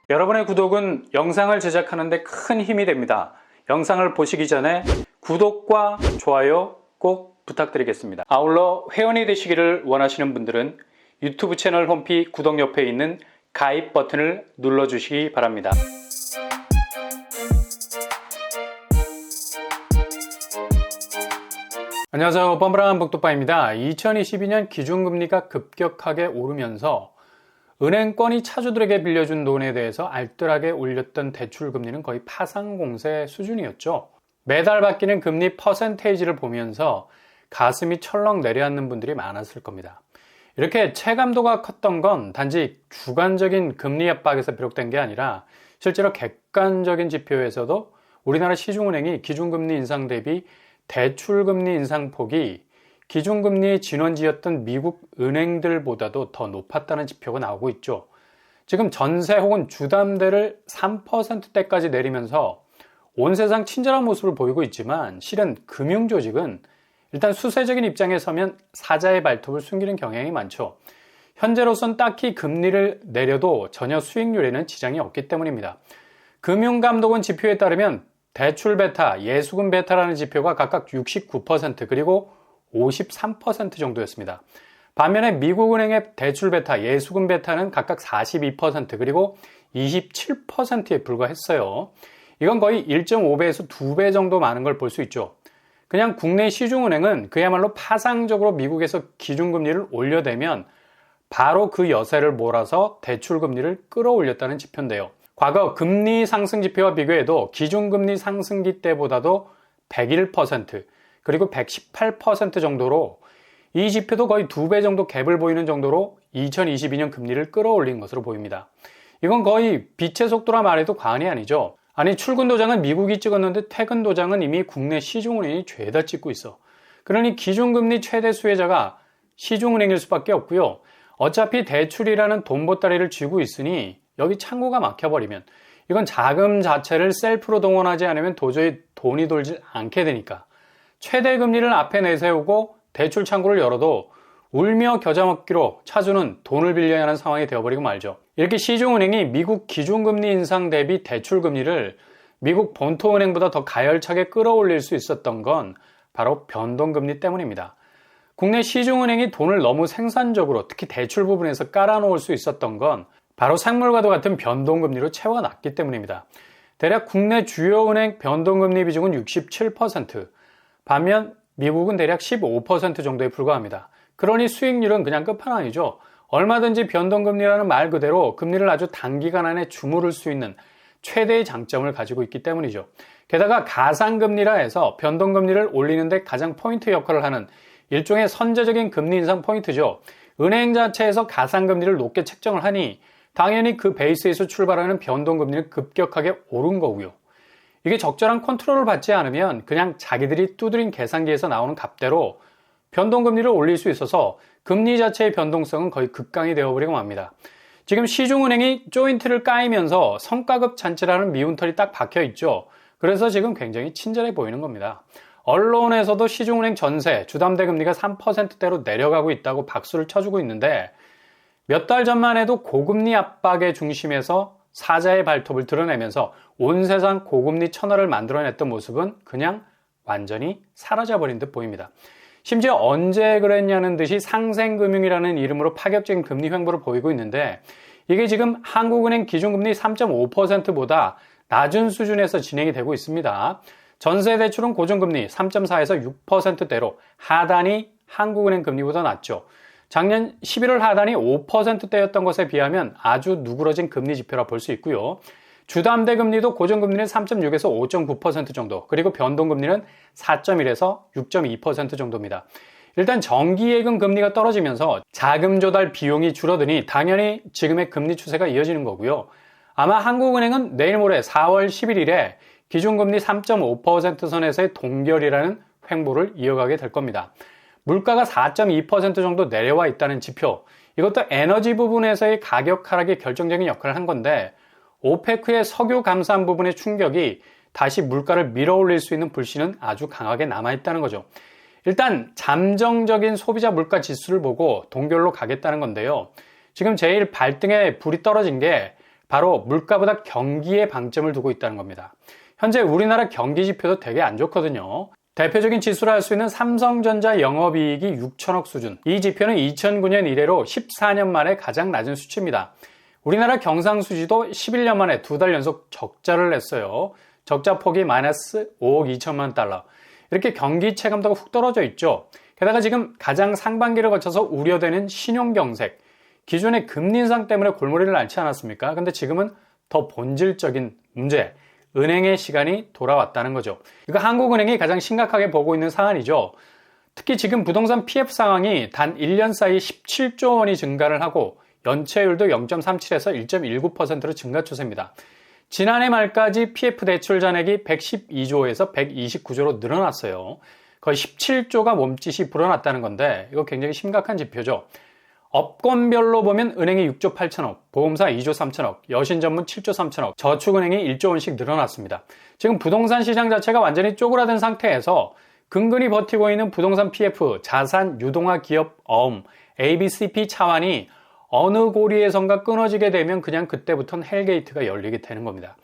여러분의 구독은 영상을 제작하는 데 큰 힘이 됩니다. 영상을 보시기 전에 구독과 좋아요 꼭 부탁드리겠습니다. 아울러 회원이 되시기를 원하시는 분들은 유튜브 채널 홈피 구독 옆에 있는 가입 버튼을 눌러주시기 바랍니다. 안녕하세요. 뻔뻔한 복도빠입니다. 2022년 기준금리가 급격하게 오르면서 은행권이 차주들에게 빌려준 돈에 대해서 알뜰하게 올렸던 대출금리는 거의 파상공세 수준이었죠. 매달 바뀌는 금리 퍼센테이지를 보면서 가슴이 철렁 내려앉는 분들이 많았을 겁니다. 이렇게 체감도가 컸던 건 단지 주관적인 금리 압박에서 비롯된 게 아니라 실제로 객관적인 지표에서도 우리나라 시중은행이 기준금리 인상 대비 대출금리 인상폭이 기준금리의 진원지였던 미국 은행들보다도 더 높았다는 지표가 나오고 있죠. 지금 전세 혹은 주담대를 3%대까지 내리면서 온 세상 친절한 모습을 보이고 있지만 실은 금융조직은 일단 수세적인 입장에 서면 사자의 발톱을 숨기는 경향이 많죠. 현재로선 딱히 금리를 내려도 전혀 수익률에는 지장이 없기 때문입니다. 금융감독원 지표에 따르면 대출 베타, 예수금 베타라는 지표가 각각 69% 그리고 53% 정도였습니다. 반면에 미국은행의 대출 베타, 예수금 베타는 각각 42% 그리고 27%에 불과했어요. 이건 거의 1.5배에서 2배 정도 많은 걸 볼 수 있죠. 그냥 국내 시중은행은 그야말로 파상적으로 미국에서 기준금리를 올려대면 바로 그 여세를 몰아서 대출금리를 끌어올렸다는 지표인데요. 과거 금리 상승 지표와 비교해도 기준금리 상승기 때보다도 101% 그리고 118% 정도로 이 지표도 거의 2배 정도 갭을 보이는 정도로 2022년 금리를 끌어올린 것으로 보입니다. 이건 거의 빛의 속도라 말해도 과언이 아니죠. 아니 출근 도장은 미국이 찍었는데 퇴근 도장은 이미 국내 시중은행이 죄다 찍고 있어. 그러니 기준금리 최대 수혜자가 시중은행일 수밖에 없고요. 어차피 대출이라는 돈보따리를 쥐고 있으니 여기 창구가 막혀버리면 이건 자금 자체를 셀프로 동원하지 않으면 도저히 돈이 돌지 않게 되니까 최대 금리를 앞에 내세우고 대출 창구를 열어도 울며 겨자 먹기로 차주는 돈을 빌려야 하는 상황이 되어버리고 말죠. 이렇게 시중은행이 미국 기준금리 인상 대비 대출금리를 미국 본토은행보다 더 가열차게 끌어올릴 수 있었던 건 바로 변동금리 때문입니다. 국내 시중은행이 돈을 너무 생산적으로 특히 대출 부분에서 깔아놓을 수 있었던 건 바로 생물과도 같은 변동금리로 채워놨기 때문입니다. 대략 국내 주요 은행 변동금리 비중은 67%, 반면 미국은 대략 15% 정도에 불과합니다. 그러니 수익률은 그냥 끝판왕이죠. 얼마든지 변동금리라는 말 그대로 금리를 아주 단기간 안에 주무를 수 있는 최대의 장점을 가지고 있기 때문이죠. 게다가 가상금리라 해서 변동금리를 올리는데 가장 포인트 역할을 하는 일종의 선제적인 금리 인상 포인트죠. 은행 자체에서 가상금리를 높게 책정을 하니 당연히 그 베이스에서 출발하는 변동금리는 급격하게 오른 거고요. 이게 적절한 컨트롤을 받지 않으면 그냥 자기들이 두드린 계산기에서 나오는 값대로 변동금리를 올릴 수 있어서 금리 자체의 변동성은 거의 극강이 되어버리고 맙니다. 지금 시중은행이 조인트를 까이면서 성과급 잔치라는 미운털이 딱 박혀있죠. 그래서 지금 굉장히 친절해 보이는 겁니다. 언론에서도 시중은행 전세, 주담대 금리가 3%대로 내려가고 있다고 박수를 쳐주고 있는데 몇 달 전만 해도 고금리 압박의 중심에서 사자의 발톱을 드러내면서 온 세상 고금리 천하를 만들어냈던 모습은 그냥 완전히 사라져버린 듯 보입니다. 심지어 언제 그랬냐는 듯이 상생금융이라는 이름으로 파격적인 금리 횡보를 보이고 있는데 이게 지금 한국은행 기준금리 3.5%보다 낮은 수준에서 진행이 되고 있습니다. 전세대출은 고정금리 3.4에서 6%대로 하단이 한국은행 금리보다 낮죠. 작년 11월 하단이 5%대였던 것에 비하면 아주 누그러진 금리 지표라 볼 수 있고요. 주담대 금리도 고정금리는 3.6에서 5.9% 정도, 그리고 변동금리는 4.1에서 6.2% 정도입니다. 일단 정기예금 금리가 떨어지면서 자금 조달 비용이 줄어드니 당연히 지금의 금리 추세가 이어지는 거고요. 아마 한국은행은 내일 모레 4월 11일에 기준금리 3.5% 선에서의 동결이라는 횡보를 이어가게 될 겁니다. 물가가 4.2% 정도 내려와 있다는 지표, 이것도 에너지 부분에서의 가격 하락이 결정적인 역할을 한 건데 오페크의 석유 감산 부분의 충격이 다시 물가를 밀어올릴 수 있는 불씨는 아주 강하게 남아있다는 거죠. 일단 잠정적인 소비자 물가 지수를 보고 동결로 가겠다는 건데요. 지금 제일 발등에 불이 떨어진 게 바로 물가보다 경기에 방점을 두고 있다는 겁니다. 현재 우리나라 경기 지표도 되게 안 좋거든요. 대표적인 지수로 할 수 있는 삼성전자 영업이익이 6천억 수준. 이 지표는 2009년 이래로 14년 만에 가장 낮은 수치입니다. 우리나라 경상수지도 11년 만에 2달 연속 적자를 냈어요. 적자 폭이 마이너스 5억 2천만 달러. 이렇게 경기 체감도가 훅 떨어져 있죠. 게다가 지금 가장 상반기를 거쳐서 우려되는 신용경색. 기존의 금리 인상 때문에 골머리를 앓지 않았습니까? 근데 지금은 더 본질적인 문제. 은행의 시간이 돌아왔다는 거죠. 이거 한국은행이 가장 심각하게 보고 있는 사안이죠. 특히 지금 부동산 PF 상황이 단 1년 사이 17조 원이 증가를 하고 연체율도 0.37에서 1.19%로 증가 추세입니다. 지난해 말까지 PF 대출 잔액이 112조에서 129조로 늘어났어요. 거의 17조가 몸짓이 불어났다는 건데 이거 굉장히 심각한 지표죠. 업권별로 보면 은행이 6조 8천억, 보험사 2조 3천억, 여신전문 7조 3천억, 저축은행이 1조 원씩 늘어났습니다. 지금 부동산 시장 자체가 완전히 쪼그라든 상태에서 근근히 버티고 있는 부동산 PF, 자산 유동화 기업 어음, ABCP 차환이 어느 고리에선가 끊어지게 되면 그냥 그때부터는 헬게이트가 열리게 되는 겁니다.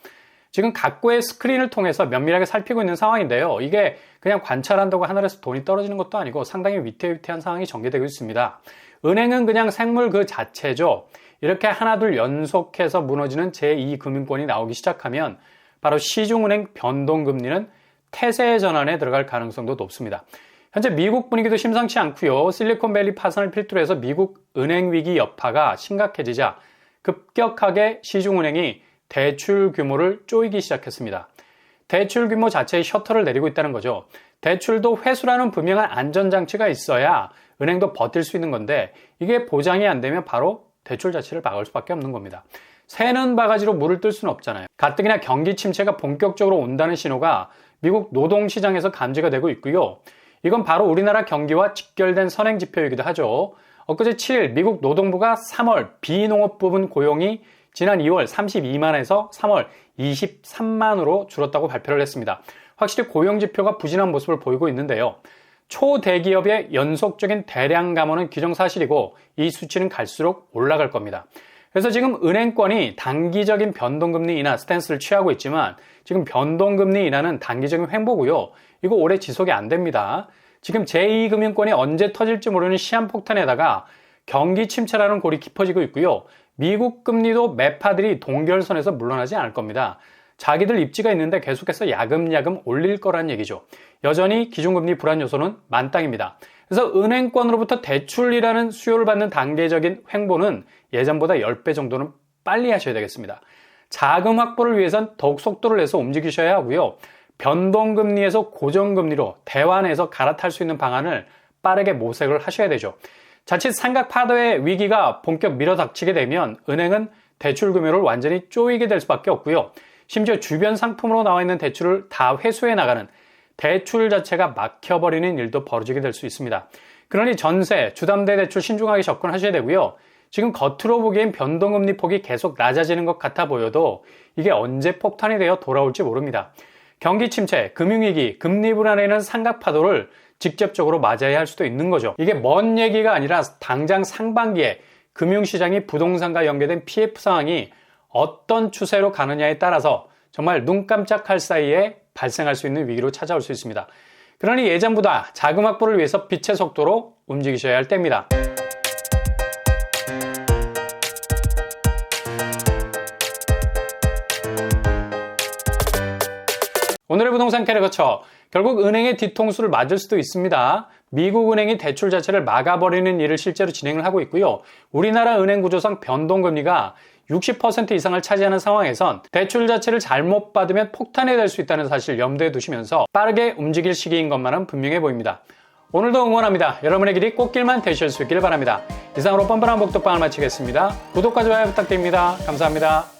지금 각고의 스크린을 통해서 면밀하게 살피고 있는 상황인데요. 이게 그냥 관찰한다고 하늘에서 돈이 떨어지는 것도 아니고 상당히 위태위태한 상황이 전개되고 있습니다. 은행은 그냥 생물 그 자체죠. 이렇게 하나둘 연속해서 무너지는 제2금융권이 나오기 시작하면 바로 시중은행 변동금리는 태세 전환에 들어갈 가능성도 높습니다. 현재 미국 분위기도 심상치 않고요. 실리콘밸리 파산을 필두로 해서 미국 은행 위기 여파가 심각해지자 급격하게 시중은행이 대출 규모를 조이기 시작했습니다. 대출 규모 자체의 셔터를 내리고 있다는 거죠. 대출도 회수라는 분명한 안전장치가 있어야 은행도 버틸 수 있는 건데 이게 보장이 안 되면 바로 대출 자체를 막을 수밖에 없는 겁니다. 새는 바가지로 물을 뜰 수는 없잖아요. 가뜩이나 경기 침체가 본격적으로 온다는 신호가 미국 노동시장에서 감지가 되고 있고요. 이건 바로 우리나라 경기와 직결된 선행지표이기도 하죠. 엊그제 7일 미국 노동부가 3월 비농업 부분 고용이 지난 2월 32만에서 3월 23만으로 줄었다고 발표를 했습니다. 확실히 고용지표가 부진한 모습을 보이고 있는데요. 초대기업의 연속적인 대량 감원은 기정사실이고 이 수치는 갈수록 올라갈 겁니다. 그래서 지금 은행권이 단기적인 변동금리 인하 스탠스를 취하고 있지만 지금 변동금리 인하는 단기적인 횡보고요. 이거 오래 지속이 안 됩니다. 지금 제2금융권이 언제 터질지 모르는 시한폭탄에다가 경기 침체라는 골이 깊어지고 있고요. 미국 금리도 매파들이 동결선에서 물러나지 않을 겁니다. 자기들 입지가 있는데 계속해서 야금야금 올릴 거란 얘기죠. 여전히 기준금리 불안 요소는 만땅입니다. 그래서 은행권으로부터 대출이라는 수요를 받는 단계적인 횡보는 예전보다 10배 정도는 빨리 하셔야 되겠습니다. 자금 확보를 위해선 더욱 속도를 내서 움직이셔야 하고요. 변동금리에서 고정금리로 대환해서 갈아탈 수 있는 방안을 빠르게 모색을 하셔야 되죠. 자칫 삼각파도의 위기가 본격 밀어닥치게 되면 은행은 대출 규모를 완전히 쪼이게 될 수밖에 없고요. 심지어 주변 상품으로 나와 있는 대출을 다 회수해 나가는 대출 자체가 막혀버리는 일도 벌어지게 될 수 있습니다. 그러니 전세, 주담대 대출 신중하게 접근하셔야 되고요. 지금 겉으로 보기엔 변동금리 폭이 계속 낮아지는 것 같아 보여도 이게 언제 폭탄이 되어 돌아올지 모릅니다. 경기 침체, 금융위기, 금리 불안에는 삼각파도를 직접적으로 맞아야 할 수도 있는 거죠. 이게 먼 얘기가 아니라 당장 상반기에 금융시장이 부동산과 연계된 PF 상황이 어떤 추세로 가느냐에 따라서 정말 눈 깜짝할 사이에 발생할 수 있는 위기로 찾아올 수 있습니다. 그러니 예전보다 자금 확보를 위해서 빛의 속도로 움직이셔야 할 때입니다. 오늘의 부동산 캐릭터처 결국 은행의 뒤통수를 맞을 수도 있습니다. 미국 은행이 대출 자체를 막아버리는 일을 실제로 진행을 하고 있고요. 우리나라 은행 구조상 변동금리가 60% 이상을 차지하는 상황에선 대출 자체를 잘못 받으면 폭탄이 될 수 있다는 사실 염두에 두시면서 빠르게 움직일 시기인 것만은 분명해 보입니다. 오늘도 응원합니다. 여러분의 길이 꽃길만 되실 수 있기를 바랍니다. 이상으로 뻔뻔한 복덕방을 마치겠습니다. 구독과 좋아요 부탁드립니다. 감사합니다.